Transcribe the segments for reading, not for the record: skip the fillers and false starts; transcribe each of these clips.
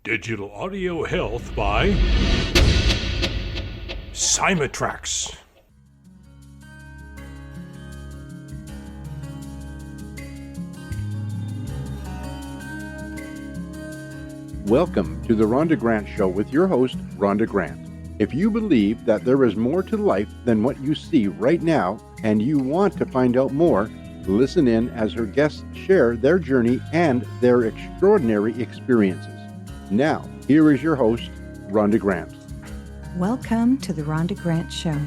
Digital Audio Health by Simatrax. Welcome to the Rhonda Grant Show with your host, Rhonda Grant. If you believe that there is more to life than what you see right now, and you want to find out more, listen in as her guests share their journey and their extraordinary experiences. Now, here is your host, Rhonda Grant. Welcome to the Rhonda Grant Show.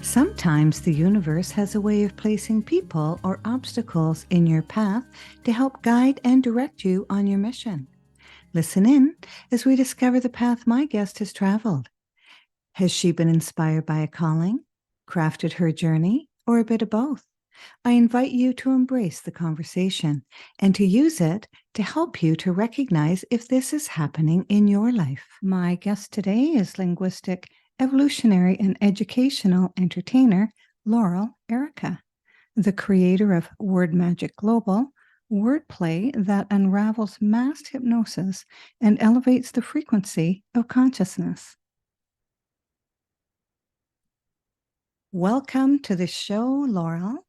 Sometimes the universe has a way of placing people or obstacles in your path to help guide and direct you on your mission. Listen in as we discover the path my guest has traveled. Has she been inspired by a calling, crafted her journey, or a bit of both? I invite you to embrace the conversation and to use it to help you to recognize if this is happening in your life. My guest today is linguistic, evolutionary, and educational entertainer Laurel Airica, the creator of WordMagic Global, wordplay that unravels mass hypnosis and elevates the frequency of consciousness. Welcome to the show, Laurel.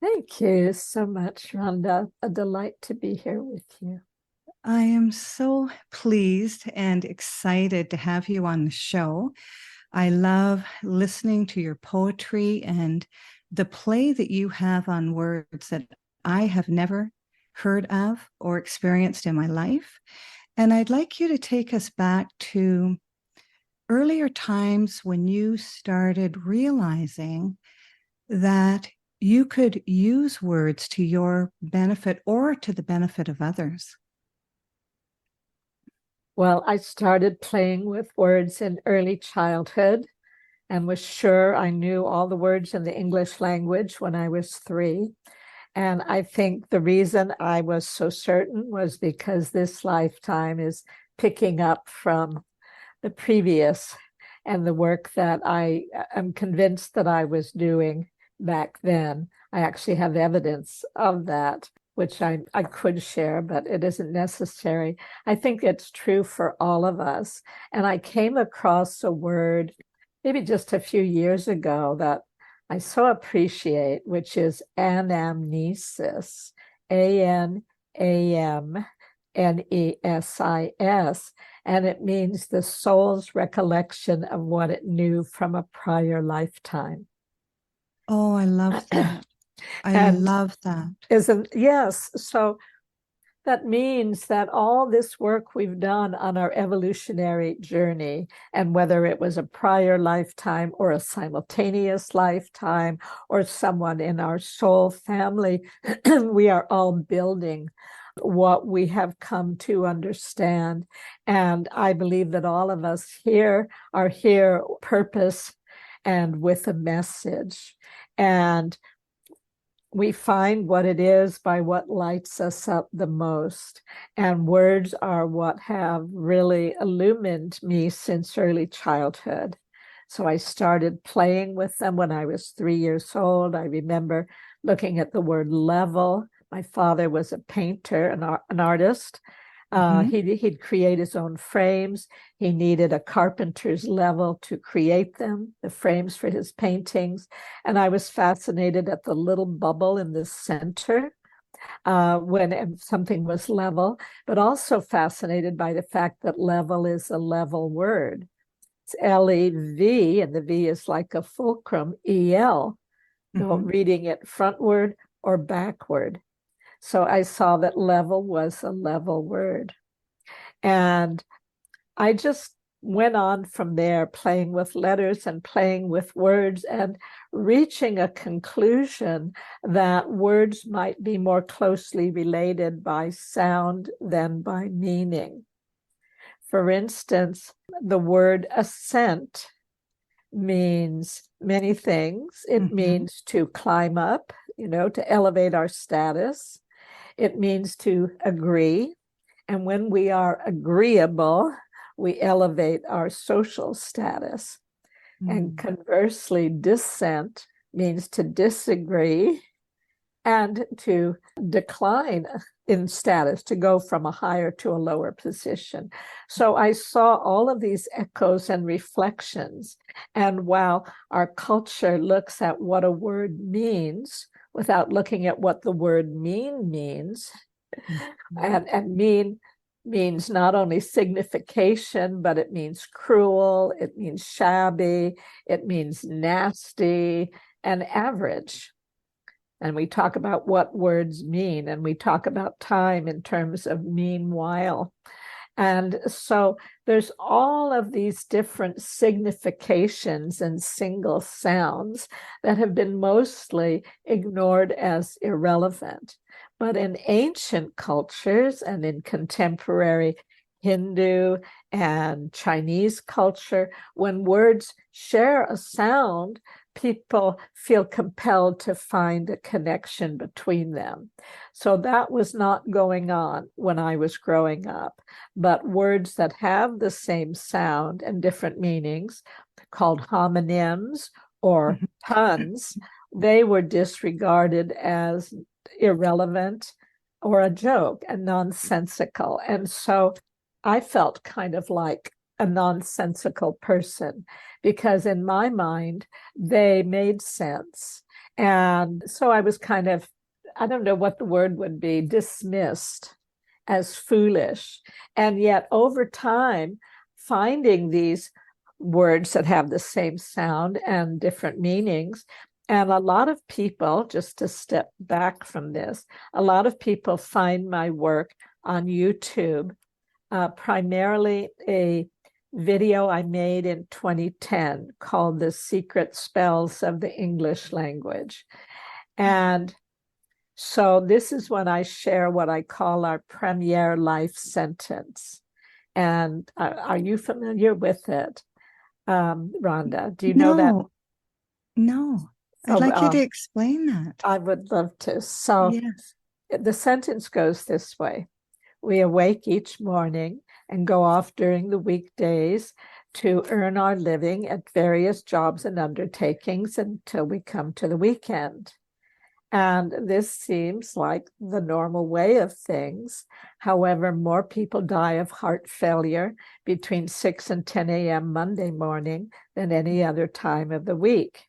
Thank you so much, Rhonda. A delight to be here with you. I am so pleased and excited to have you on the show. I love listening to your poetry and the play that you have on words that I have never heard of or experienced in my life. And I'd like you to take us back to earlier times when you started realizing that you could use words to your benefit or to the benefit of others. Well, I started playing with words in early childhood and was sure I knew all the words in the English language when I was 3. And I think the reason I was so certain was because this lifetime is picking up from the previous and the work that I am convinced that I was doing back then. I actually have evidence of that, which I could share, but it isn't necessary. I think it's true for all of us. And I came across a word maybe just a few years ago that I so appreciate, which is anamnesis, ANAMNESIS, and it means the soul's recollection of what it knew from a prior lifetime. Oh, I love that. I love that. Yes. So that means that all this work we've done on our evolutionary journey, and whether it was a prior lifetime or a simultaneous lifetime or someone in our soul family, we are all building what we have come to understand. And I believe that all of us here are here purpose and with a message. And we find what it is by what lights us up the most. And words are what have really illumined me since early childhood. So I started playing with them when I was 3 years old. I remember looking at the word level. My father was a painter, an artist. He'd create his own frames. He needed a carpenter's level to create them, the frames for his paintings. And I was fascinated at the little bubble in the center when something was level, but also fascinated by the fact that level is a level word. It's L-E-V, and the V is like a fulcrum, E-L, reading it frontward or backward. So I saw that level was a level word. And I just went on from there, playing with letters and playing with words and reaching a conclusion that words might be more closely related by sound than by meaning. For instance, the word ascent means many things. It means to climb up, to elevate our status. It means to agree. And when we are agreeable, we elevate our social status. And conversely, dissent means to disagree and to decline in status, to go from a higher to a lower position. So I saw all of these echoes and reflections. And while our culture looks at what a word means without looking at what the word means, and mean means not only signification, but it means cruel, it means shabby, it means nasty, and average. And we talk about what words mean, and we talk about time in terms of meanwhile. And so there's all of these different significations and single sounds that have been mostly ignored as irrelevant. But in ancient cultures and in contemporary Hindu and Chinese culture, when words share a sound, people feel compelled to find a connection between them. So that was not going on when I was growing up. But words that have the same sound and different meanings, called homonyms or puns, they were disregarded as irrelevant or a joke and nonsensical. And so I felt kind of like a nonsensical person, because in my mind, they made sense. And so I was kind of, I don't know what the word would be, dismissed as foolish. And yet over time, finding these words that have the same sound and different meanings. And a lot of people, just to step back from this, a lot of people find my work on YouTube, primarily a video I made in 2010 called The Secret Spells of the English Language. And so this is when I share what I call our premiere life sentence. And are you familiar with it, Rhonda? Do you know that? No. I'd like you to explain that. I would love to. So yes. The sentence goes this way. We awake each morning and go off during the weekdays to earn our living at various jobs and undertakings until we come to the weekend. And this seems like the normal way of things. However, more people die of heart failure between 6 and 10 a.m. Monday morning than any other time of the week.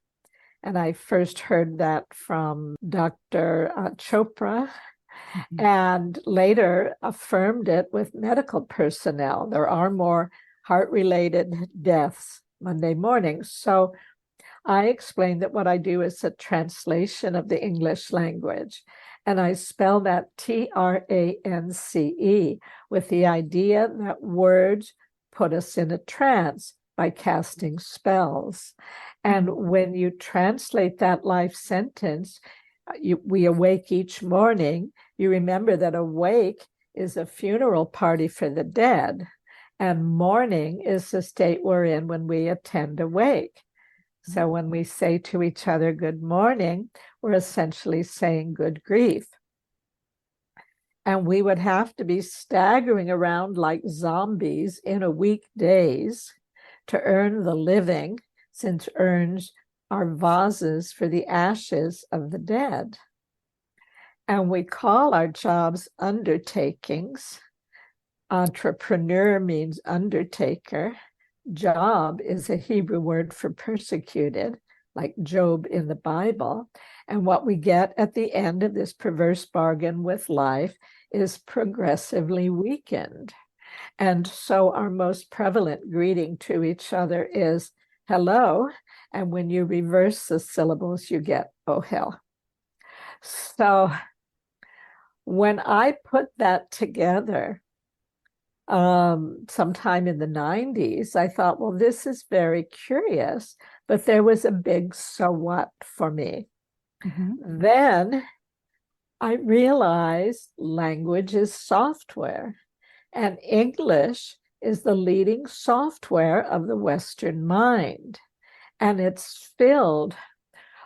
And I first heard that from Dr. Chopra, and later affirmed it with medical personnel. There are more heart-related deaths Monday morning. So I explained that what I do is a translation of the English language. And I spell that trance with the idea that words put us in a trance by casting spells. And when you translate that life sentence, we awake each morning, you remember that awake is a funeral party for the dead, and mourning is the state we're in when we attend a wake. So when we say to each other, good morning, we're essentially saying good grief. And we would have to be staggering around like zombies in a weekdays to earn the living, since urns are vases for the ashes of the dead. And we call our jobs undertakings. Entrepreneur means undertaker. Job is a Hebrew word for persecuted, like Job in the Bible. And what we get at the end of this perverse bargain with life is progressively weakened. And so our most prevalent greeting to each other is hello. And when you reverse the syllables, you get oh hell. So when I put that together, sometime in the 90s, I thought, well, this is very curious, but there was a big so what for me. Then I realized language is software, and English is the leading software of the Western mind. And it's filled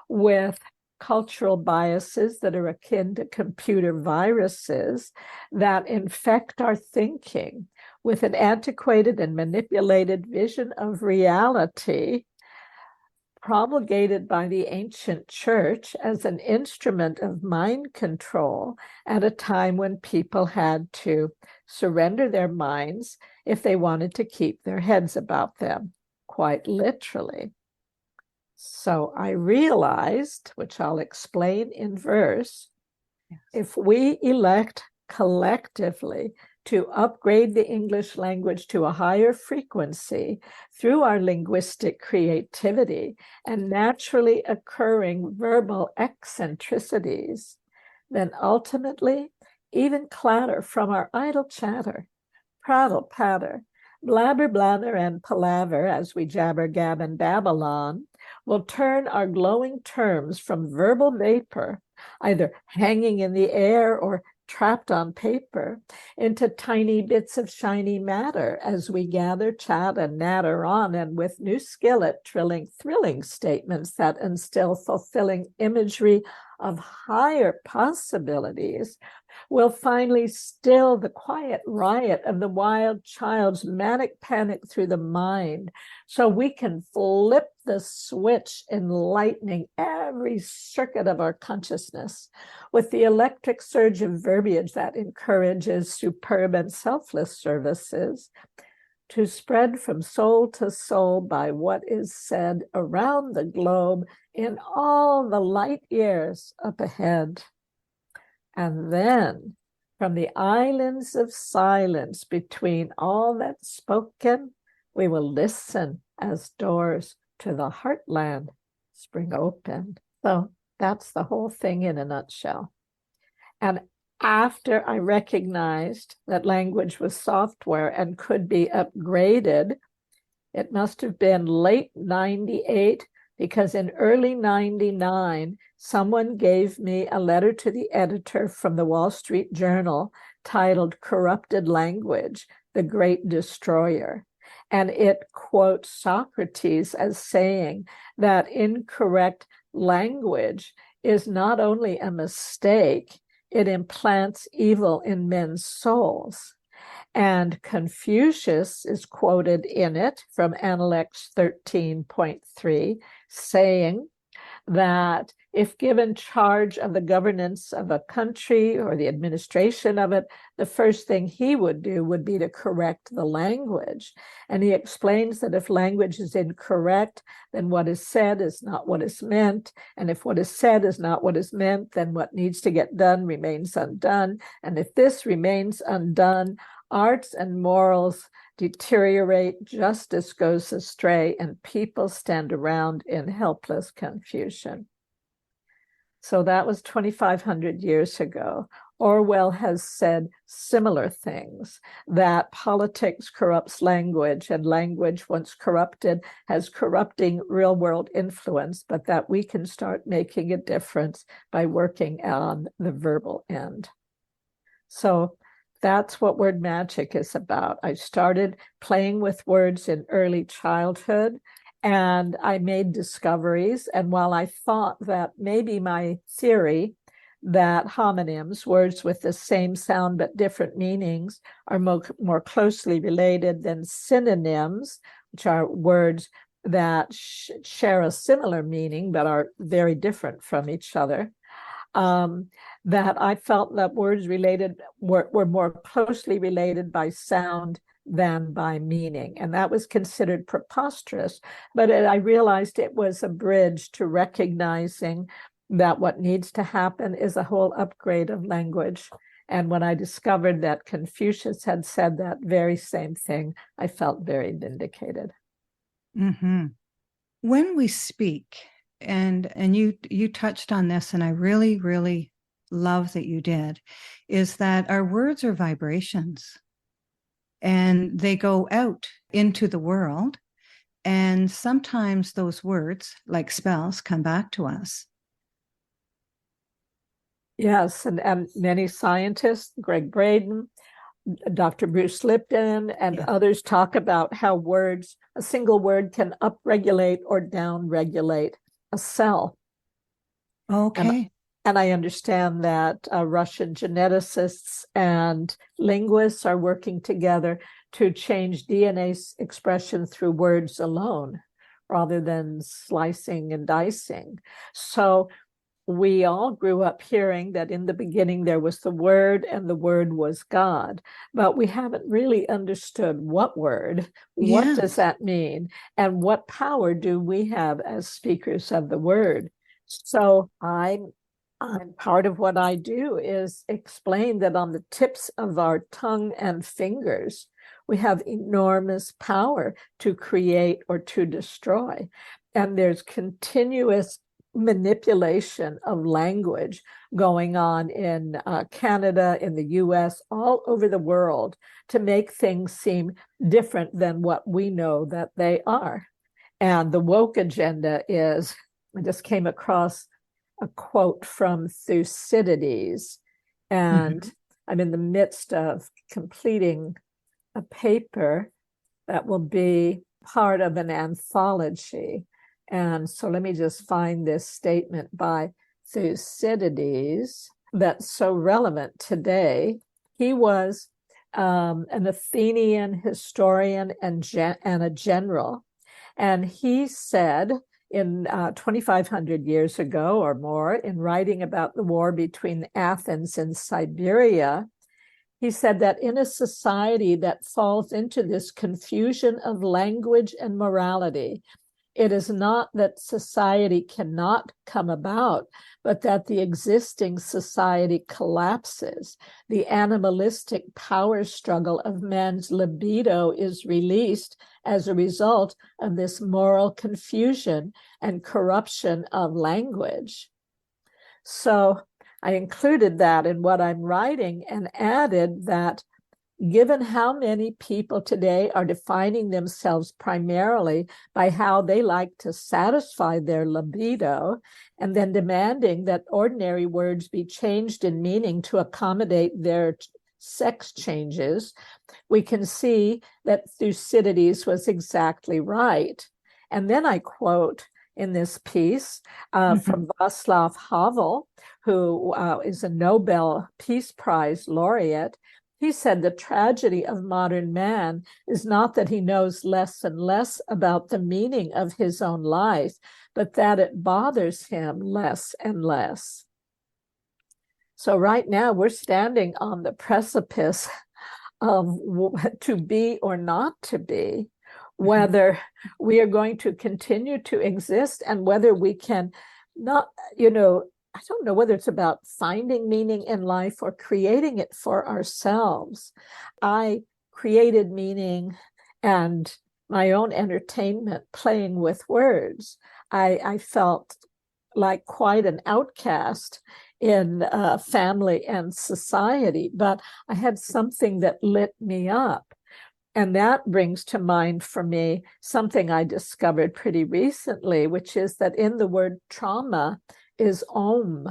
with cultural biases that are akin to computer viruses that infect our thinking with an antiquated and manipulated vision of reality, promulgated by the ancient church as an instrument of mind control at a time when people had to surrender their minds if they wanted to keep their heads about them, quite literally. So I realized, which I'll explain in verse, if we elect collectively to upgrade the English language to a higher frequency through our linguistic creativity and naturally occurring verbal eccentricities, then ultimately even clatter from our idle chatter, prattle, patter, blabber, blather, and palaver as we jabber, gab, and Babylon will turn our glowing terms from verbal vapor, either hanging in the air or trapped on paper, into tiny bits of shiny matter as we gather, chat, and natter on, and with new skill at trilling thrilling statements that instill fulfilling imagery of higher possibilities, will finally still the quiet riot of the wild child's manic panic through the mind, so we can flip the switch, enlightening every circuit of our consciousness with the electric surge of verbiage that encourages superb and selfless services to spread from soul to soul by what is said around the globe in all the light years up ahead. And then, from the islands of silence between all that's spoken, we will listen as doors to the heartland spring open. So that's the whole thing in a nutshell. And after I recognized that language was software and could be upgraded, it must have been late 98, because in early 99, someone gave me a letter to the editor from the Wall Street Journal titled Corrupted Language, the Great Destroyer. And it quotes Socrates as saying that incorrect language is not only a mistake, it implants evil in men's souls. And Confucius is quoted in it from Analects 13.3, saying that if given charge of the governance of a country or the administration of it, the first thing he would do would be to correct the language. And he explains that if language is incorrect, then what is said is not what is meant. And if what is said is not what is meant, then what needs to get done remains undone. And if this remains undone, arts and morals deteriorate, justice goes astray, and people stand around in helpless confusion. So that was 2,500 years ago. Orwell has said similar things, that politics corrupts language, and language, once corrupted, has corrupting real-world influence, but that we can start making a difference by working on the verbal end. So that's what WordMagic is about. I started playing with words in early childhood, and I made discoveries. And while I thought that maybe my theory that homonyms, words with the same sound but different meanings, are more closely related than synonyms, which are words that share a similar meaning but are very different from each other, that I felt that words were more closely related by sound than by meaning. And that was considered preposterous, but I realized it was a bridge to recognizing that what needs to happen is a whole upgrade of language. And when I discovered that Confucius had said that very same thing, I felt very vindicated. Mm-hmm. When we speak, and you touched on this, and I really, really love that you did, is that our words are vibrations, and they go out into the world, and sometimes those words, like spells, come back to us. Yes, and many scientists, Greg Braden, Dr. Bruce Lipton, and others talk about how words, a single word, can upregulate or downregulate a cell. Okay. And I understand that Russian geneticists and linguists are working together to change DNA expression through words alone, rather than slicing and dicing. So we all grew up hearing that in the beginning there was the Word and the Word was God, but we haven't really understood what word, what does that mean, and what power do we have as speakers of the Word. So I'm part of what I do is explain that on the tips of our tongue and fingers, we have enormous power to create or to destroy. And there's continuous manipulation of language going on in Canada, in the US, all over the world to make things seem different than what we know that they are. And the woke agenda is, I just came across a quote from Thucydides, and I'm in the midst of completing a paper that will be part of an anthology. And so let me just find this statement by Thucydides that's so relevant today. He was an Athenian historian and a general. And he said in 2,500 years ago or more, in writing about the war between Athens and Siberia, he said that in a society that falls into this confusion of language and morality, it is not that society cannot come about, but that the existing society collapses. The animalistic power struggle of man's libido is released as a result of this moral confusion and corruption of language. So I included that in what I'm writing and added that given how many people today are defining themselves primarily by how they like to satisfy their libido, and then demanding that ordinary words be changed in meaning to accommodate their sex changes, we can see that Thucydides was exactly right. And then I quote in this piece from Václav Havel, who is a Nobel Peace Prize laureate. He said the tragedy of modern man is not that he knows less and less about the meaning of his own life, but that it bothers him less and less. So right now we're standing on the precipice of to be or not to be, whether we are going to continue to exist and whether we can not, I don't know whether it's about finding meaning in life or creating it for ourselves. I created meaning and my own entertainment playing with words. I felt like quite an outcast in family and society, but I had something that lit me up. And that brings to mind for me something I discovered pretty recently, which is that in the word trauma is Om,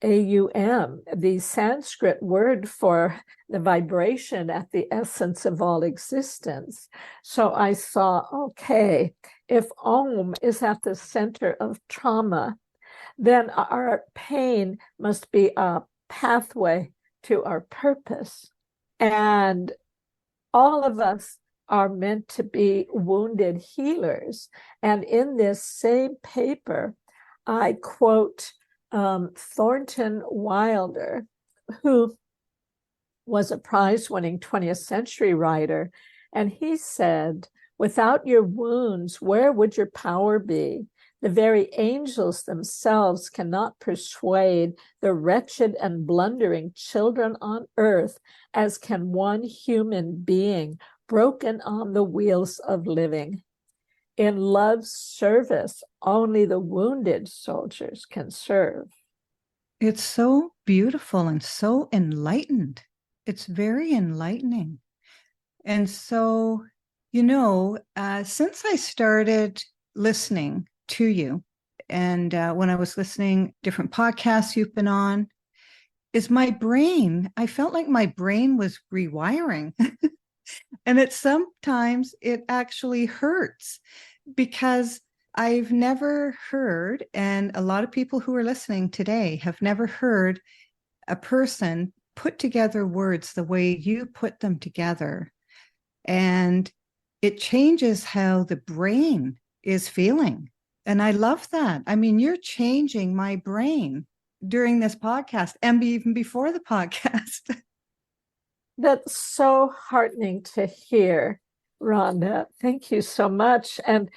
A-U-M, the Sanskrit word for the vibration at the essence of all existence. So I saw, okay, if Om is at the center of trauma, then our pain must be a pathway to our purpose. And all of us are meant to be wounded healers. And in this same paper, I quote Thornton Wilder, who was a prize-winning 20th century writer. And he said, without your wounds, where would your power be? The very angels themselves cannot persuade the wretched and blundering children on earth as can one human being broken on the wheels of living. In love's service, only the wounded soldiers can serve. It's so beautiful and so enlightened. It's very enlightening. And so, since I started listening to you, and when I was listening different podcasts you've been on, I felt like my brain was rewiring. And sometimes it actually hurts because I've never heard, and a lot of people who are listening today have never heard a person put together words the way you put them together. And it changes how the brain is feeling. And I love that. I mean, you're changing my brain during this podcast and even before the podcast. That's so heartening to hear, Rhonda. Thank you so much. And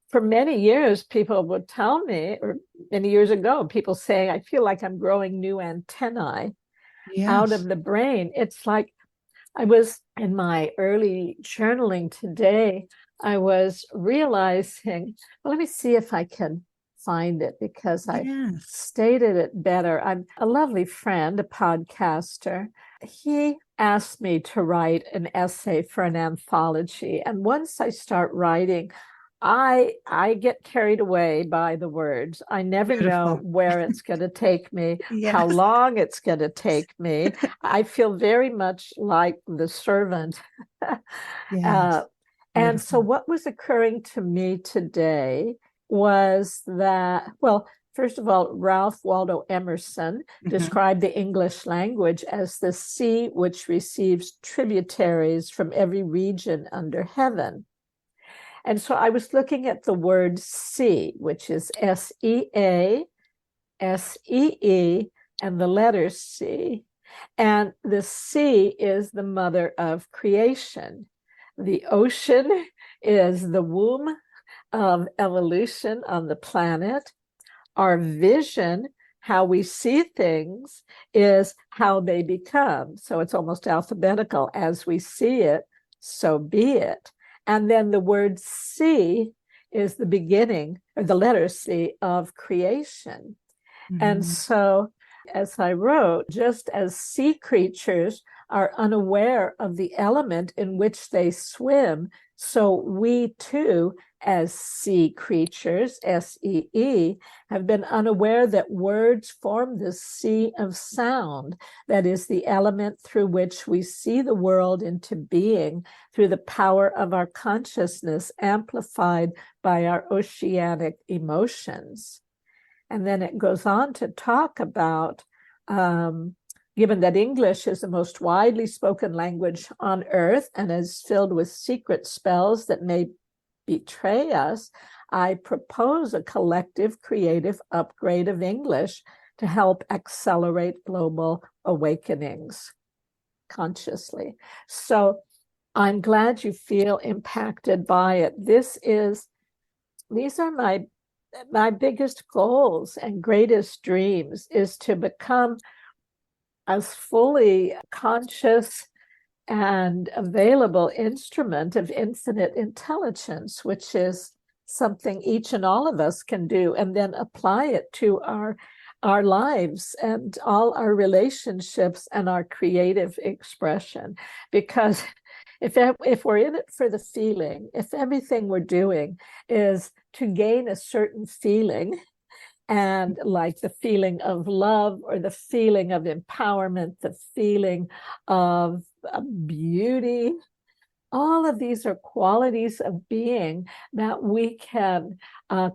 for many years, people would tell me, or many years ago, people saying, I feel like I'm growing new antennae out of the brain. It's like I was in my early journaling today, I was realizing, well, let me see if I can find it because I stated it better. I'm a lovely friend, a podcaster. He asked me to write an essay for an anthology. And once I start writing, I get carried away by the words. I never know where it's going to take me, how long it's going to take me. I feel very much like the servant. And so what was occurring to me today was that, well, first of all, Ralph Waldo Emerson described the English language as the sea which receives tributaries from every region under heaven. And so I was looking at the word sea, which is S-E-A, S-E-E, and the letter C. And the sea is the mother of creation. The ocean is the womb of evolution on the planet. Our vision, how we see things, is how they become. So it's almost alphabetical. As we see it, so be it. And then the word sea is the beginning, or the letter C, of creation. And so, as I wrote, just as sea creatures are unaware of the element in which they swim, so we too, as sea creatures, S-E-E, have been unaware that words form the sea of sound, that is the element through which we see the world into being through the power of our consciousness amplified by our oceanic emotions. And then it goes on to talk about, given that English is the most widely spoken language on earth and is filled with secret spells that may betray us, I propose a collective creative upgrade of English to help accelerate global awakenings consciously. So I'm glad you feel impacted by it. These are my biggest goals and greatest dreams, is to become as fully conscious and available instrument of infinite intelligence, which is something each and all of us can do, and then apply it to our lives and all our relationships and our creative expression. Because if we're in it for the feeling, if everything we're doing is to gain a certain feeling, and like the feeling of love or the feeling of empowerment, the feeling of beauty, all of these are qualities of being that we can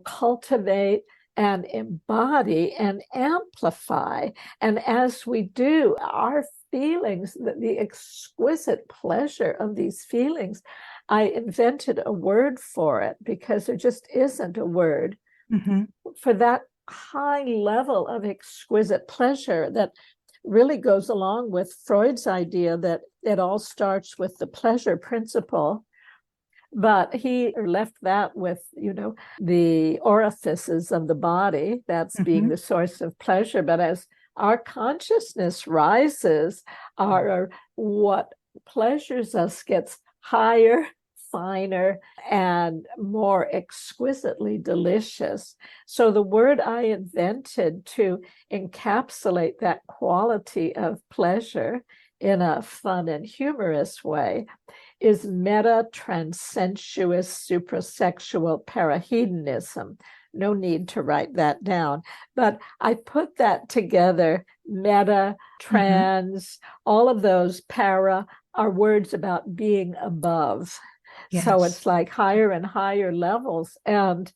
cultivate and embody and amplify. And as we do, our feelings, the exquisite pleasure of these feelings, I invented a word for it because there just isn't a word for that high level of exquisite pleasure that really goes along with Freud's idea that it all starts with the pleasure principle. But he left that with, the orifices of the body, that's being the source of pleasure. But as our consciousness rises, what pleasures us gets higher, finer, and more exquisitely delicious. So the word I invented to encapsulate that quality of pleasure in a fun and humorous way is meta-transsensuous suprasexual parahedonism. No need to write that down, but I put that together. Meta, trans, all of those para are words about being above. Yes. So it's like higher and higher levels. And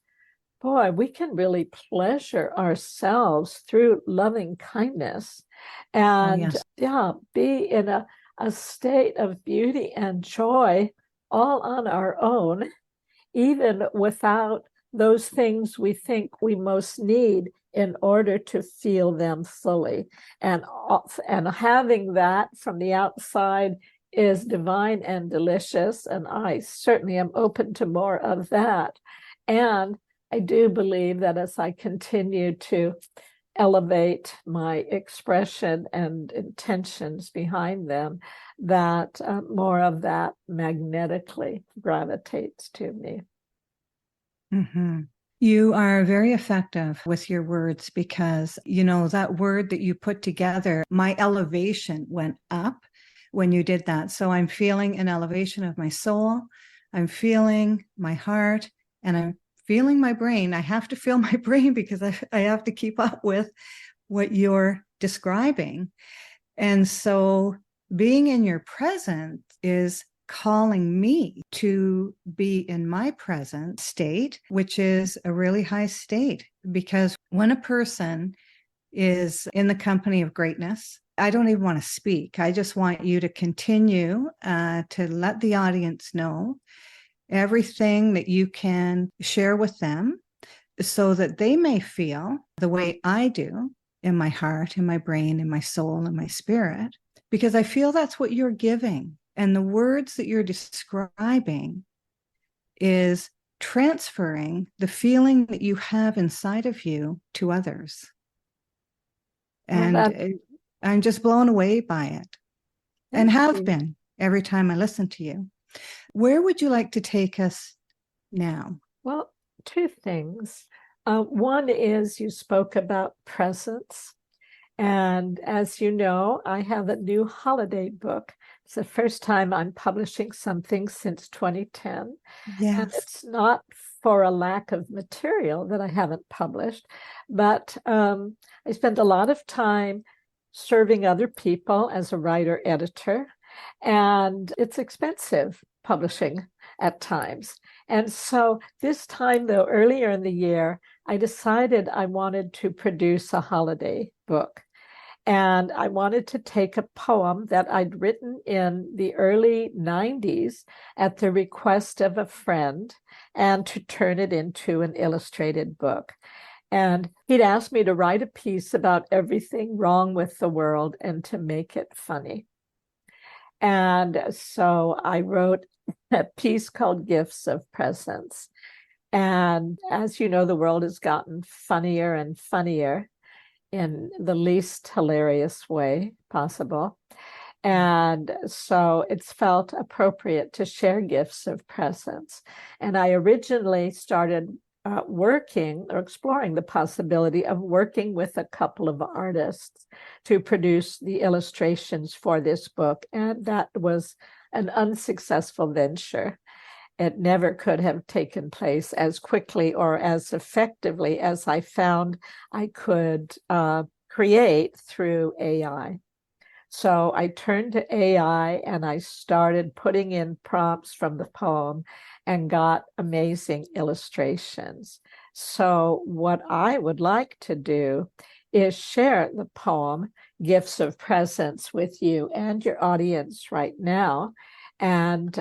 boy, we can really pleasure ourselves through loving kindness and be in a state of beauty and joy all on our own, even without those things we think we most need in order to feel them fully. And having that from the outside is divine and delicious. And I certainly am open to more of that. And I do believe that as I continue to elevate my expression and intentions behind them, that more of that magnetically gravitates to me. Mm-hmm. You are very effective with your words because, that word that you put together, my elevation went up when you did that. So I'm feeling an elevation of my soul. I'm feeling my heart, and I'm feeling my brain. I have to feel my brain because I have to keep up with what you're describing. And so being in your presence is calling me to be in my present state, which is a really high state. Because when a person is in the company of greatness, I don't even want to speak. I just want you to continue to let the audience know everything that you can share with them so that they may feel the way I do in my heart, in my brain, in my soul, in my spirit, because I feel that's what you're giving. And the words that you're describing is transferring the feeling that you have inside of you to others. And I'm just blown away by it and have been every time I listen to you. Where would you like to take us now? Well, two things. One is you spoke about presence. And as you know, I have a new holiday book. It's the first time I'm publishing something since 2010. Yes. And it's not for a lack of material that I haven't published, but I spent a lot of time serving other people as a writer-editor, and it's expensive publishing at times. And so this time, though, earlier in the year, I decided I wanted to produce a holiday book. And I wanted to take a poem that I'd written in the early 90s at the request of a friend and to turn it into an illustrated book. And he'd asked me to write a piece about everything wrong with the world and to make it funny. And so I wrote a piece called Gifts of Presence. And as you know, the world has gotten funnier and funnier in the least hilarious way possible. And so it's felt appropriate to share gifts of presence. And I originally started working or exploring the possibility of working with a couple of artists to produce the illustrations for this book. And that was an unsuccessful venture. It never could have taken place as quickly or as effectively as I found I could create through AI. So I turned to AI and I started putting in prompts from the poem and got amazing illustrations. So what I would like to do is share the poem, Gifts of Presence, with you and your audience right now. And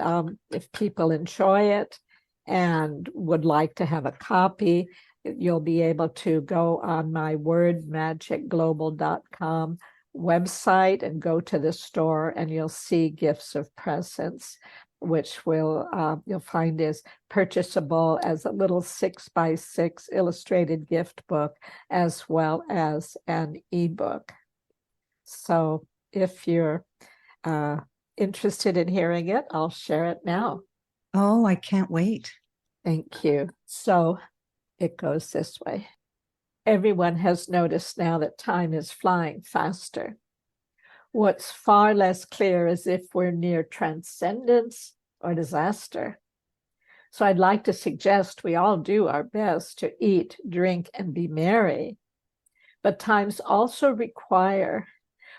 if people enjoy it and would like to have a copy, you'll be able to go on my WordMagicGlobal.com website and go to the store, and you'll see Gifts of Presence, which you'll find is purchasable as a little 6x6 illustrated gift book, as well as an ebook. So if you're interested in hearing it, I'll share it now. Oh, I can't wait. Thank you. So it goes this way. Everyone has noticed now that time is flying faster. What's far less clear is if we're near transcendence or disaster. So I'd like to suggest we all do our best to eat, drink, and be merry. But times also require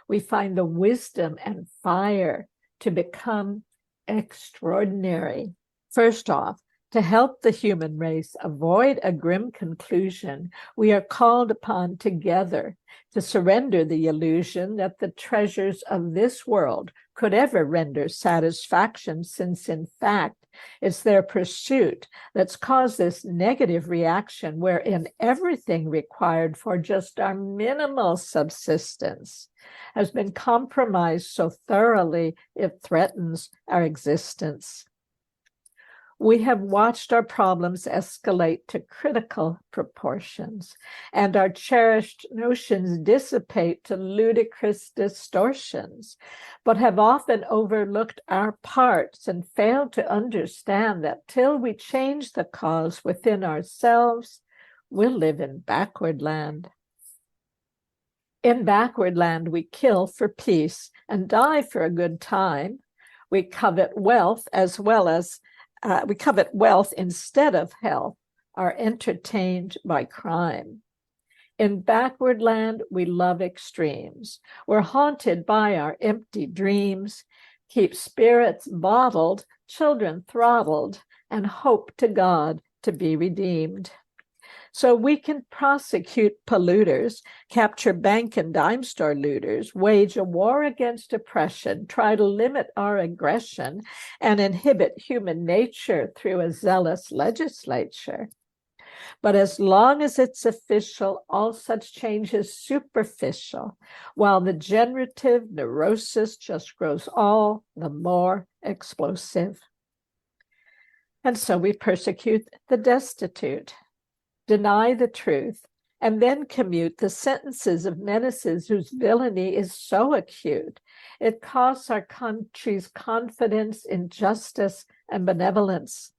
we find the wisdom and fire to become extraordinary. First off, to help the human race avoid a grim conclusion, we are called upon together to surrender the illusion that the treasures of this world could ever render satisfaction, since in fact, It's their pursuit that's caused this negative reaction wherein everything required for just our minimal subsistence has been compromised so thoroughly it threatens our existence. We have watched our problems escalate to critical proportions, and our cherished notions dissipate to ludicrous distortions, but have often overlooked our parts and failed to understand that till we change the cause within ourselves, we'll live in backward land. In backward land, we kill for peace and die for a good time. We covet wealth we covet wealth instead of health, are entertained by crime. In backward land, we love extremes. We're haunted by our empty dreams, keep spirits bottled, children throttled, and hope to God to be redeemed. So we can prosecute polluters, capture bank and dime store looters, wage a war against oppression, try to limit our aggression, and inhibit human nature through a zealous legislature. But as long as it's official, all such change is superficial, while the generative neurosis just grows all the more explosive. And so we persecute the destitute, deny the truth, and then commute the sentences of menaces whose villainy is so acute, it costs our country's confidence in justice and benevolence.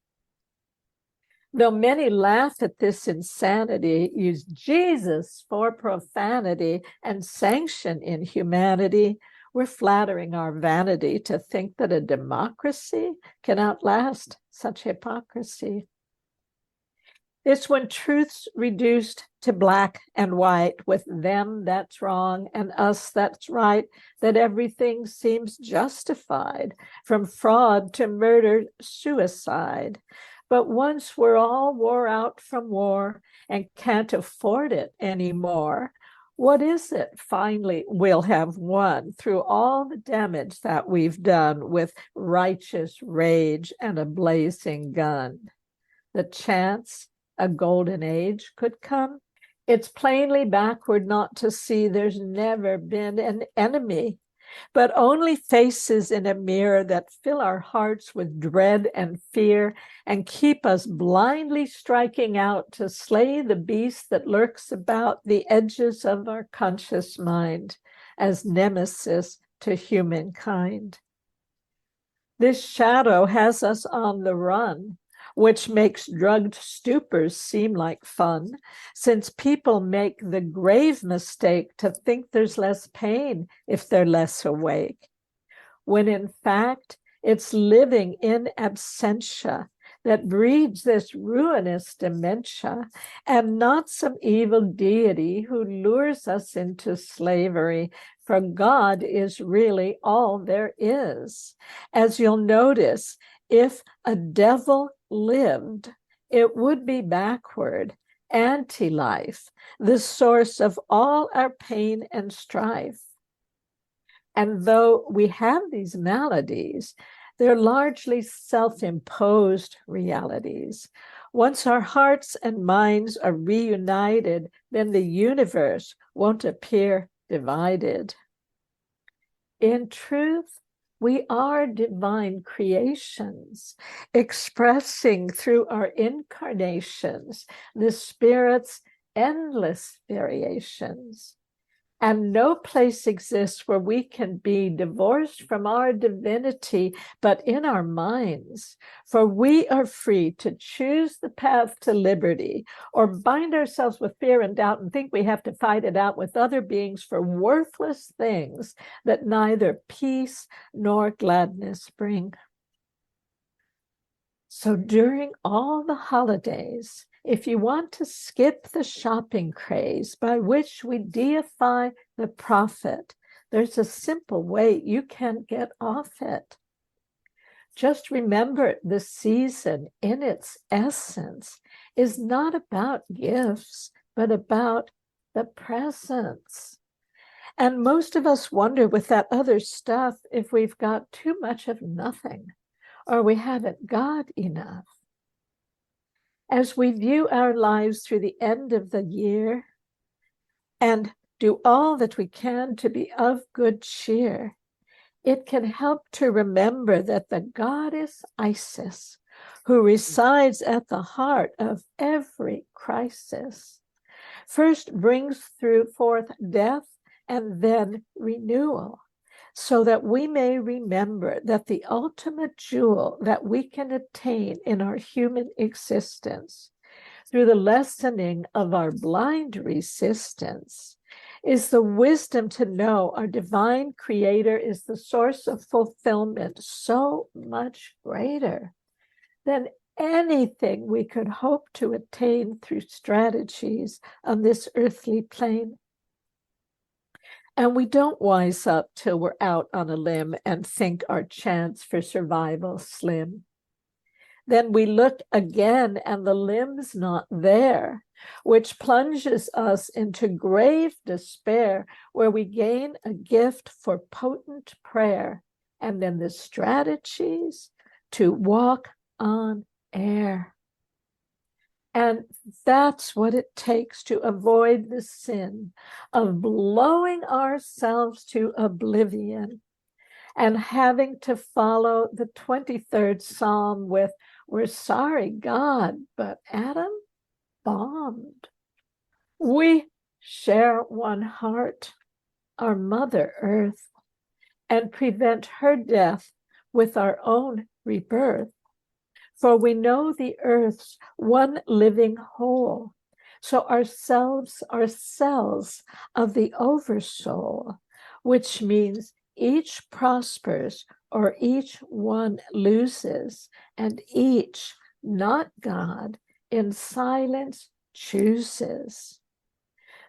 Though many laugh at this insanity, use Jesus for profanity, and sanction inhumanity, we're flattering our vanity to think that a democracy can outlast such hypocrisy. It's when truth's reduced to black and white, with them that's wrong and us that's right, that everything seems justified, from fraud to murder, suicide. But once we're all wore out from war and can't afford it anymore, what is it finally we'll have won through all the damage that we've done with righteous rage and a blazing gun? The chance a golden age could come? It's plainly backward not to see there's never been an enemy, but only faces in a mirror that fill our hearts with dread and fear and keep us blindly striking out to slay the beast that lurks about the edges of our conscious mind as nemesis to humankind. This shadow has us on the run, which makes drugged stupors seem like fun, since people make the grave mistake to think there's less pain if they're less awake, when in fact it's living in absentia that breeds this ruinous dementia, and not some evil deity who lures us into slavery, for God is really all there is. As you'll notice, if a devil lived, it would be backward, anti-life, the source of all our pain and strife. And though we have these maladies, they're largely self-imposed realities. Once our hearts and minds are reunited, then the universe won't appear divided. In truth, we are divine creations, expressing through our incarnations the Spirit's endless variations. And no place exists where we can be divorced from our divinity, but in our minds. For we are free to choose the path to liberty, or bind ourselves with fear and doubt and think we have to fight it out with other beings for worthless things that neither peace nor gladness bring. So during all the holidays, if you want to skip the shopping craze by which we deify the prophet, there's a simple way you can get off it. Just remember, the season in its essence is not about gifts, but about the presents. And most of us wonder with that other stuff if we've got too much of nothing, or we haven't got enough. As we view our lives through the end of the year and do all that we can to be of good cheer, it can help to remember that the goddess Isis, who resides at the heart of every crisis, first brings forth death and then renewal, so that we may remember that the ultimate jewel that we can attain in our human existence through the lessening of our blind resistance is the wisdom to know our divine creator is the source of fulfillment so much greater than anything we could hope to attain through strategies on this earthly plane. And we don't wise up till we're out on a limb and think our chance for survival slim. Then we look again and the limb's not there, which plunges us into grave despair, where we gain a gift for potent prayer and then the strategies to walk on air. And that's what it takes to avoid the sin of blowing ourselves to oblivion and having to follow the 23rd Psalm with, "We're sorry, God, but Adam bombed." We share one heart, our Mother Earth, and prevent her death with our own rebirth. For we know the earth's one living whole, so ourselves are cells of the oversoul, which means each prospers or each one loses, and each, not God, in silence chooses.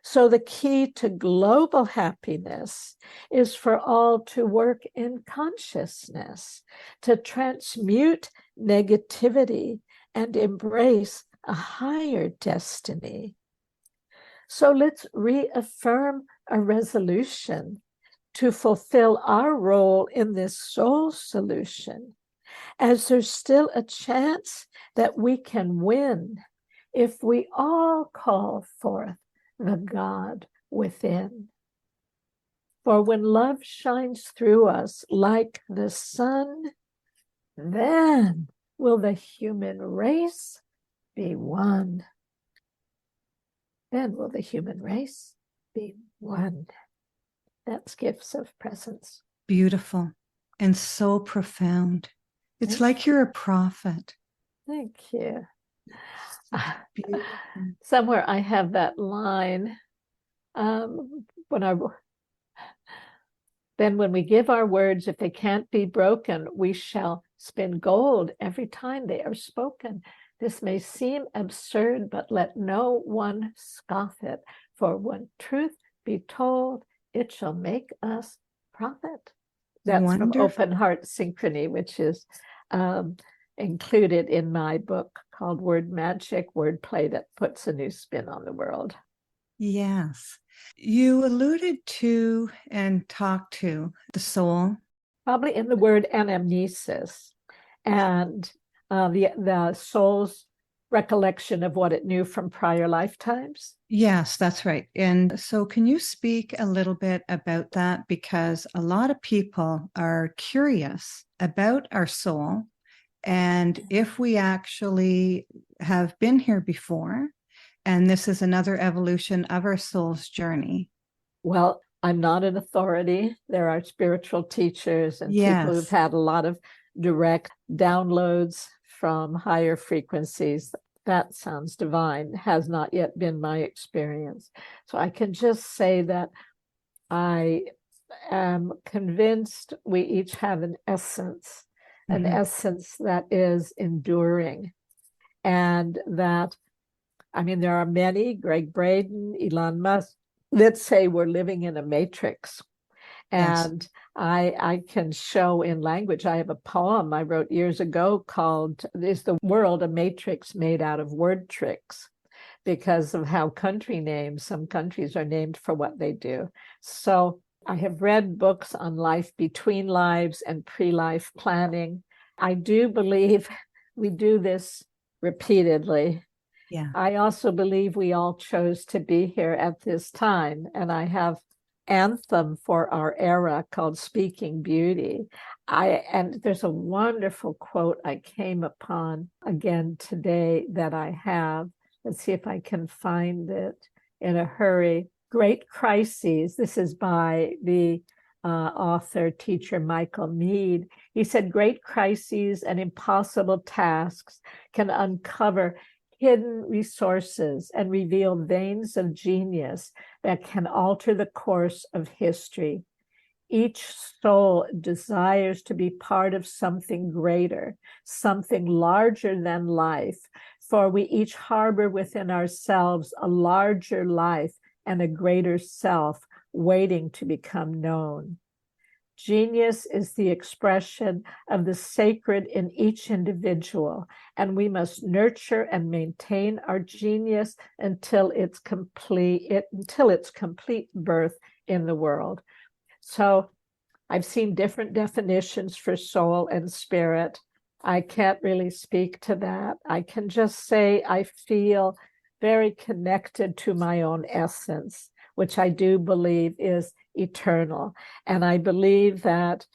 So the key to global happiness is for all to work in consciousness, to transmute negativity and embrace a higher destiny. So let's reaffirm a resolution to fulfill our role in this soul solution, as there's still a chance that we can win if we all call forth the God within. For when love shines through us like the sun, then will the human race be one. Then will the human race be one. That's gifts of presence. Beautiful and so profound. It's like you're a prophet. Thank you. Beautiful. Somewhere I have that line, then when we give our words, if they can't be broken, we shall spin gold every time they are spoken. This may seem absurd, but let no one scoff it. For when truth be told, it shall make us profit. That's Wonderful. from Open Heart Synchrony, which is included in my book called WordMagic, Wordplay that puts a new spin on the world. Yes. You alluded to and talked to the soul. Probably in the word anamnesis, and the soul's recollection of what it knew from prior lifetimes. Yes, that's right. And so can you speak a little bit about that? Because a lot of people are curious about our soul and if we actually have been here before, and this is another evolution of our soul's journey. Well, I'm not an authority. There are spiritual teachers and people who've had a lot of direct downloads from higher frequencies. That sounds divine. Has not yet been my experience. So I can just say that I am convinced we each have an essence that is enduring. And that, I mean, there are many, Greg Braden, Elon Musk, that say we're living in a matrix. And I can show in language. I have a poem I wrote years ago called, "Is the World a Matrix Made Out of Word Tricks?" Because of how some countries are named for what they do. So I have read books on life between lives and pre-life planning. I do believe we do this repeatedly. Yeah. I also believe we all chose to be here at this time. And I have anthem for our era called Speaking Beauty. And there's a wonderful quote I came upon again today that I have. Let's see if I can find it in a hurry. Great crises. This is by the author, teacher Michael Meade. He said, great crises and impossible tasks can uncover hidden resources and reveal veins of genius that can alter the course of history. Each soul desires to be part of something greater, something larger than life, for we each harbor within ourselves a larger life and a greater self waiting to become known. Genius is the expression of the sacred in each individual, and we must nurture and maintain our genius until its complete birth in the world. So I've seen different definitions for soul and spirit. I can't really speak to that. I can just say I feel very connected to my own essence, which I do believe is eternal. And I believe that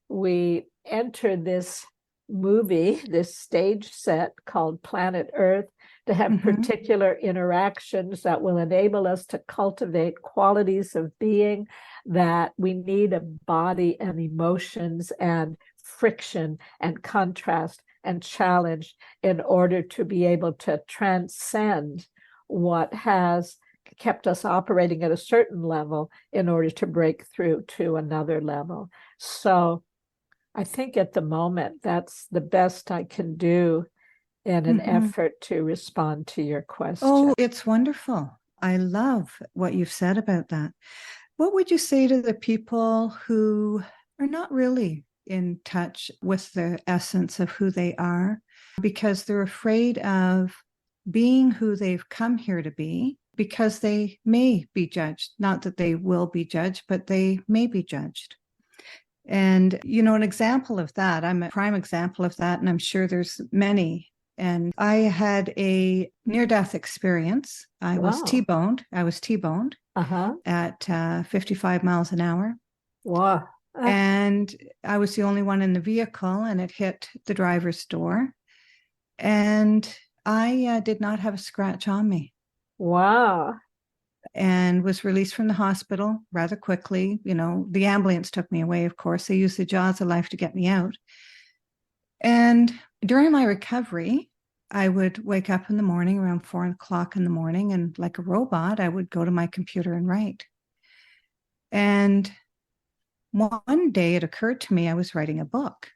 we enter this movie, this stage set called Planet Earth, to have particular interactions that will enable us to cultivate qualities of being that we need a body and emotions and friction and contrast and challenge in order to be able to transcend what has kept us operating at a certain level in order to break through to another level. So I think at the moment, that's the best I can do in an effort to respond to your question. Oh, it's wonderful. I love what you've said about that. What would you say to the people who are not really in touch with the essence of who they are because they're afraid of being who they've come here to be, because they may be judged? Not that they will be judged, but they may be judged. And, you know, an example of that, I'm a prime example of that, and I'm sure there's many. And I had a near-death experience. I was T-boned. At 55 miles an hour. Wow. And I was the only one in the vehicle, and it hit the driver's door. And I did not have a scratch on me. Wow. And was released from the hospital rather quickly. You know, the ambulance took me away, of course. They used the jaws of life to get me out. And during my recovery, I would wake up in the morning around 4 o'clock in the morning, and like a robot, I would go to my computer and write. And one day it occurred to me I was writing a book.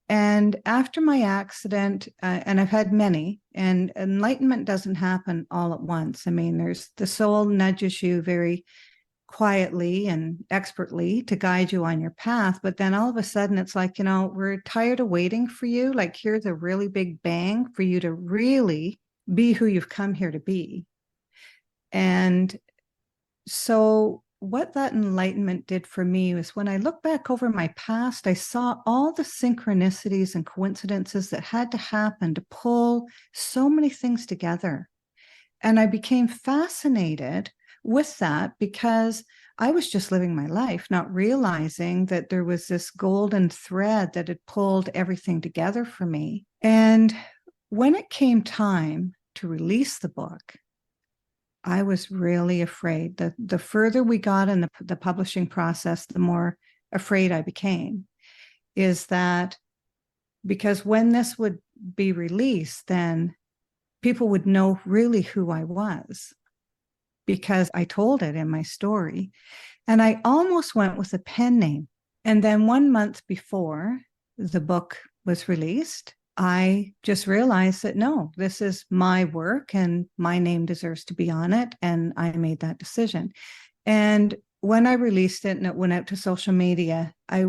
And after my accident, and I've had many, and enlightenment doesn't happen all at once. I mean, there's the soul nudges you very quietly and expertly to guide you on your path. But then all of a sudden it's like, you know, we're tired of waiting for you. Like, here's a really big bang for you to really be who you've come here to be. And so what that enlightenment did for me was, when I look back over my past, I saw all the synchronicities and coincidences that had to happen to pull so many things together. And I became fascinated with that because I was just living my life, not realizing that there was this golden thread that had pulled everything together for me. And when it came time to release the book, I was really afraid. The further we got in the publishing process, the more afraid I became. Is that because when this would be released, then people would know really who I was, because I told it in my story. And I almost went with a pen name. And then 1 month before the book was released, I just realized that, no, this is my work and my name deserves to be on it. And I made that decision. And when I released it and it went out to social media, I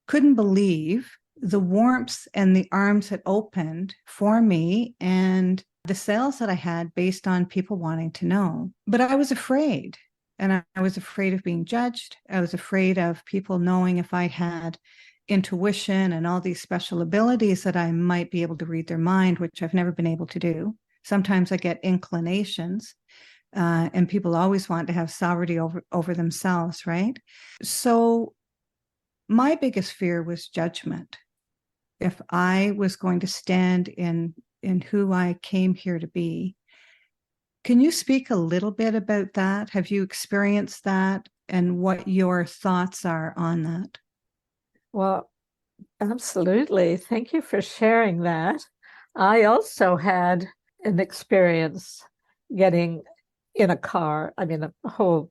couldn't believe the warmth and the arms that opened for me and the sales that I had based on people wanting to know. But I was afraid. And I was afraid of being judged. I was afraid of people knowing if I had intuition and all these special abilities that I might be able to read their mind, which I've never been able to do. Sometimes I get inclinations, and people always want to have sovereignty over themselves, right? So my biggest fear was judgment. If I was going to stand in who I came here to be. Can you speak a little bit about that? Have you experienced that, and what your thoughts are on that? Well, absolutely. Thank you for sharing that. I also had an experience getting in a car. I mean, a whole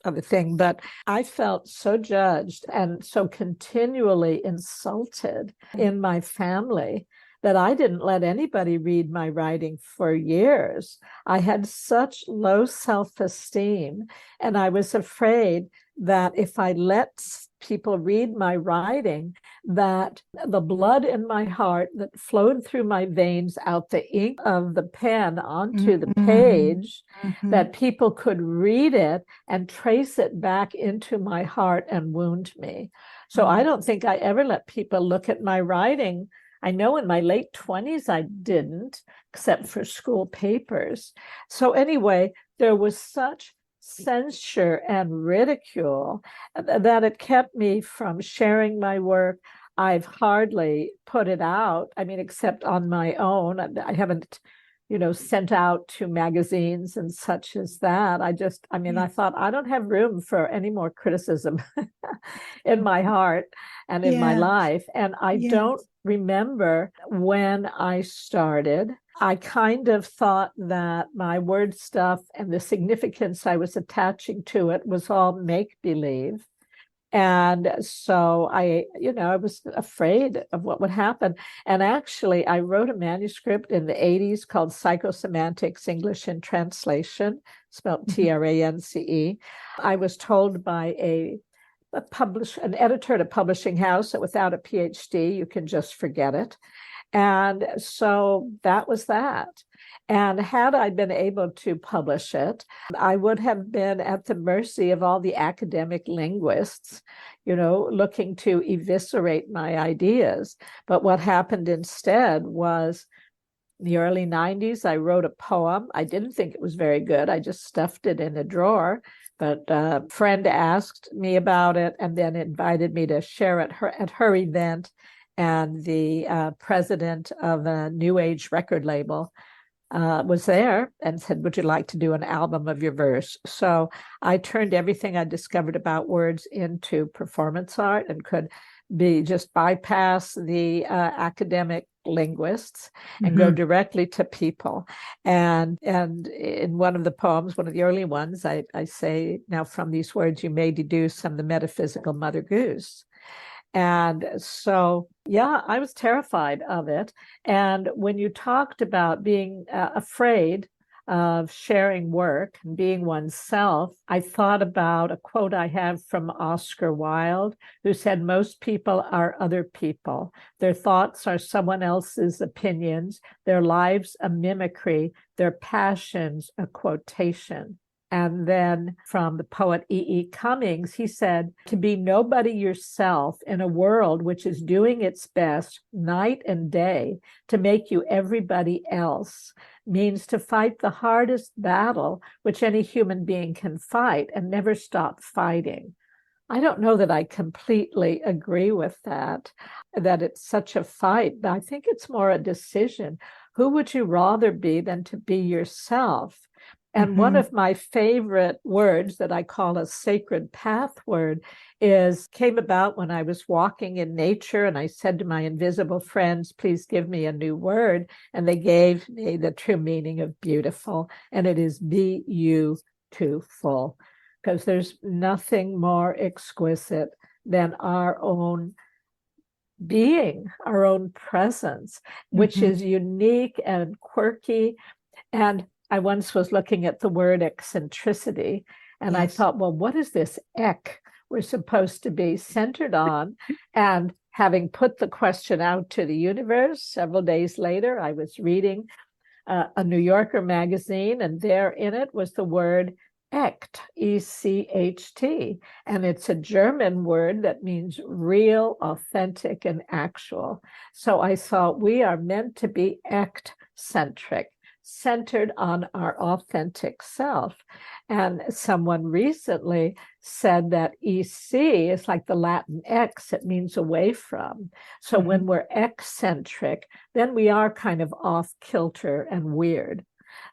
other thing, but I felt so judged and so continually insulted in my family that I didn't let anybody read my writing for years. I had such low self-esteem, and I was afraid that if I let people read my writing, that the blood in my heart that flowed through my veins out the ink of the pen onto the page, that people could read it and trace it back into my heart and wound me. So I don't think I ever let people look at my writing. I know in my late 20s I didn't, except for school papers. So anyway, there was such censure and ridicule that it kept me from sharing my work. I've hardly put it out, I mean, except on my own. I haven't, sent out to magazines and such as that. I thought I don't have room for any more criticism in my heart and in my life. And I don't remember when I started. I kind of thought that my word stuff and the significance I was attaching to it was all make-believe. And so I was afraid of what would happen. And actually, I wrote a manuscript in the 80s called Psychosemantics, English in Translation, spelled Trance. I was told by an editor at a publishing house that without a PhD, you can just forget it. And so that was that. And had I been able to publish it, I would have been at the mercy of all the academic linguists, looking to eviscerate my ideas. But what happened instead was, in the early 90s, I wrote a poem. I didn't think it was very good. I just stuffed it in a drawer. But a friend asked me about it and then invited me to share it at her event. And the president of a New Age record label was there and said, would you like to do an album of your verse? So I turned everything I discovered about words into performance art and could just bypass the academic linguists and go directly to people. And in one of the poems, one of the early ones, I say, now from these words, you may deduce some of the metaphysical Mother Goose. And so, I was terrified of it. And when you talked about being afraid of sharing work and being oneself, I thought about a quote I have from Oscar Wilde, who said, most people are other people. Their thoughts are someone else's opinions, their lives a mimicry, their passions a quotation. And then from the poet E.E. Cummings, he said, to be nobody yourself in a world which is doing its best night and day to make you everybody else means to fight the hardest battle which any human being can fight and never stop fighting. I don't know that I completely agree with that it's such a fight, but I think it's more a decision. Who would you rather be than to be yourself? And one of my favorite words that I call a sacred path word came about when I was walking in nature and I said to my invisible friends, please give me a new word. And they gave me the true meaning of beautiful. And it is beautiful, because there's nothing more exquisite than our own being, our own presence, which is unique and quirky. And I once was looking at the word eccentricity, and I thought, well, what is this ek we're supposed to be centered on? And having put the question out to the universe, several days later, I was reading a New Yorker magazine, and there in it was the word echt, E-C-H-T. And it's a German word that means real, authentic, and actual. So I thought we are meant to be echt-centric, centered on our authentic self. And someone recently said that EC is like the Latin ex, it means away from. So when we're eccentric, then we are kind of off kilter and weird.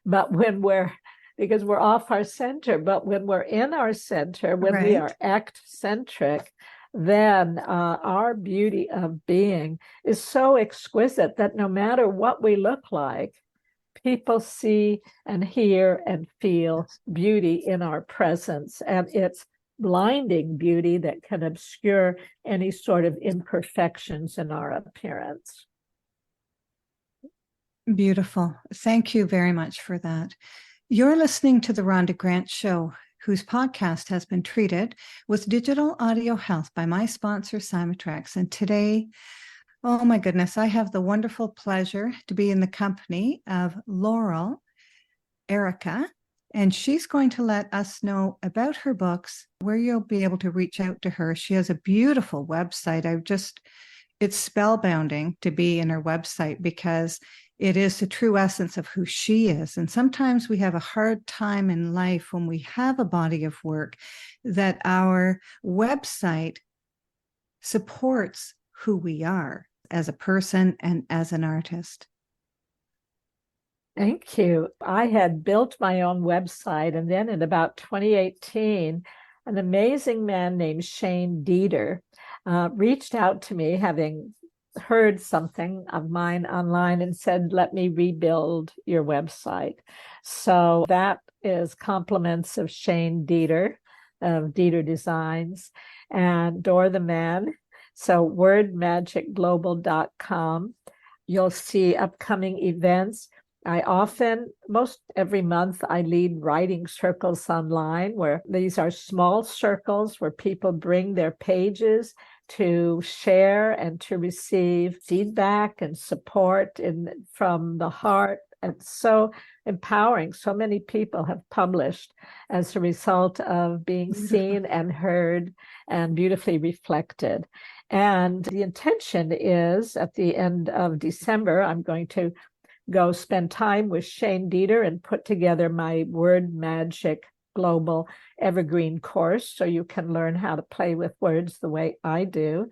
But when because we're off our center, but when we're in our center, when we are echt-centric, then our beauty of being is so exquisite that no matter what we look like, people see and hear and feel beauty in our presence. And it's blinding beauty that can obscure any sort of imperfections in our appearance. Beautiful. Thank you very much for that. You're listening to The Rhonda Grant Show, whose podcast has been treated with digital audio health by my sponsor, Symatrex. And today, oh my goodness, I have the wonderful pleasure to be in the company of Laurel Airica, and she's going to let us know about her books, where you'll be able to reach out to her. She has a beautiful website. It's spellbinding to be in her website because it is the true essence of who she is. And sometimes we have a hard time in life when we have a body of work that our website supports who we are as a person and as an artist. Thank you. I had built my own website, and then in about 2018, an amazing man named Shane Dieter reached out to me, having heard something of mine online, and said, let me rebuild your website. So that is compliments of Shane Dieter of Dieter Designs and Dora the Man. So WordMagicGlobal.com. You'll see upcoming events. Most every month, I lead writing circles online, where these are small circles where people bring their pages to share and to receive feedback and support from the heart. It's so empowering. So many people have published as a result of being seen and heard and beautifully reflected. And the intention is at the end of December, I'm going to go spend time with Shane Dieter and put together my WordMagic Global Evergreen course, so you can learn how to play with words the way I do.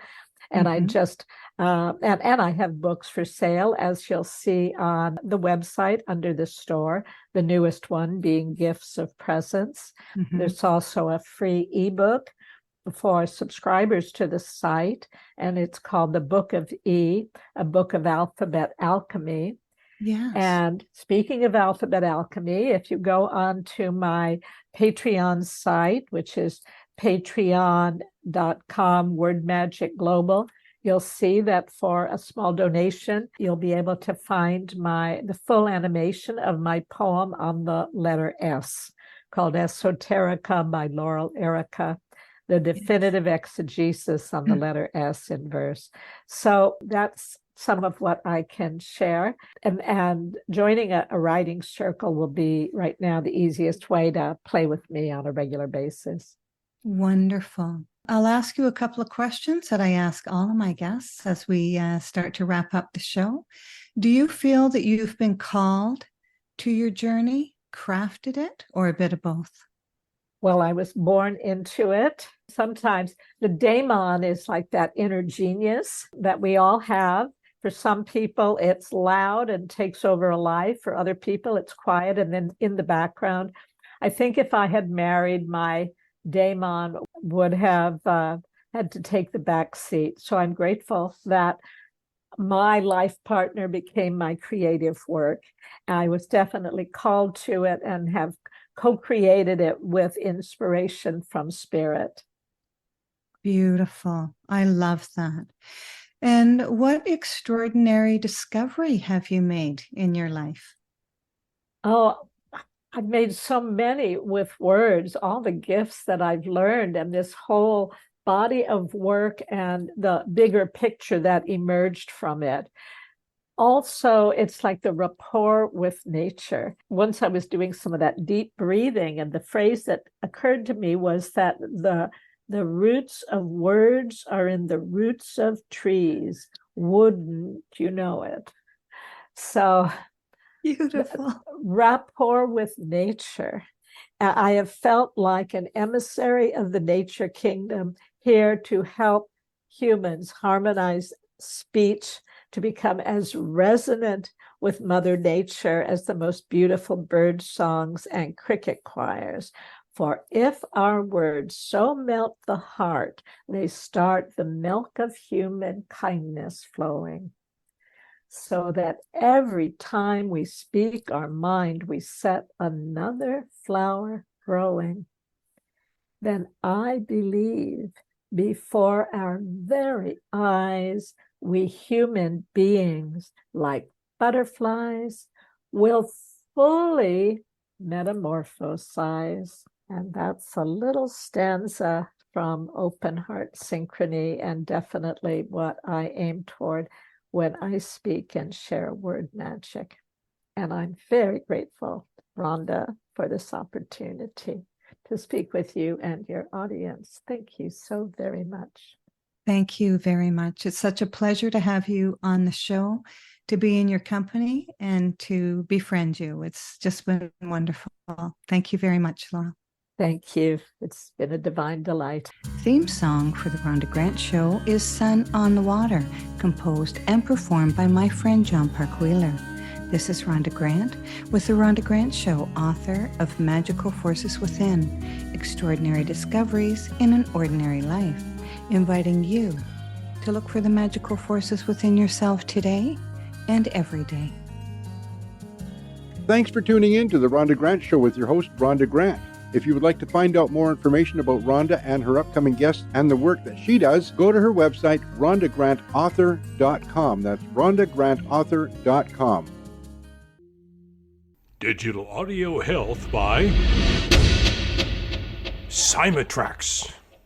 And I just, and I have books for sale, as you'll see on the website under the store, the newest one being Gifts of Presence. There's also a free ebook for subscribers to the site, and it's called The Book of E, a book of alphabet alchemy. Yes. And speaking of alphabet alchemy, if you go on to my Patreon site, which is patreon.com WordMagic Global, you'll see that for a small donation, you'll be able to find the full animation of my poem on the letter S, called Esoterica by Laurel Airica, the definitive exegesis on the letter S in verse. So that's some of what I can share. And joining a writing circle will be right now the easiest way to play with me on a regular basis. Wonderful. I'll ask you a couple of questions that I ask all of my guests as we start to wrap up the show. Do you feel that you've been called to your journey, crafted it, or a bit of both? Well, I was born into it. Sometimes the daemon is like that inner genius that we all have. For some people, it's loud and takes over a life. For other people, it's quiet and then in the background. I think if I had married, my daemon would have had to take the back seat. So I'm grateful that my life partner became my creative work. I was definitely called to it and have co-created it with inspiration from spirit. Beautiful. I love that. And what extraordinary discovery have you made in your life? Oh, I've made so many with words, all the gifts that I've learned, and this whole body of work and the bigger picture that emerged from it. Also, it's like the rapport with nature. Once I was doing some of that deep breathing, and the phrase that occurred to me was that the roots of words are in the roots of trees. Wouldn't you know it? So, Beautiful. rapport with nature. I have felt like an emissary of the nature kingdom here to help humans harmonize speech to become as resonant with Mother Nature as the most beautiful bird songs and cricket choirs. For if our words so melt the heart, they start the milk of human kindness flowing. So that every time we speak our mind, we set another flower growing. Then I believe before our very eyes, we human beings, like butterflies, will fully metamorphosize. And that's a little stanza from Open Heart Synchrony, and definitely what I aim toward when I speak and share word magic. And I'm very grateful, Rhonda, for this opportunity to speak with you and your audience. Thank you so very much. Thank you very much. It's such a pleasure to have you on the show, to be in your company, and to befriend you. It's just been wonderful. Thank you very much, Laurel. Thank you. It's been a divine delight. Theme song for the Rhonda Grant Show is Sun on the Water, composed and performed by my friend John Park Wheeler. This is Rhonda Grant with the Rhonda Grant Show, author of Magical Forces Within, Extraordinary Discoveries in an Ordinary Life, inviting you to look for the magical forces within yourself today and every day. Thanks for tuning in to the Rhonda Grant Show with your host, Rhonda Grant. If you would like to find out more information about Rhonda and her upcoming guests and the work that she does, go to her website, rhondagrantauthor.com. That's rhondagrantauthor.com. Digital audio health by Cymatrax.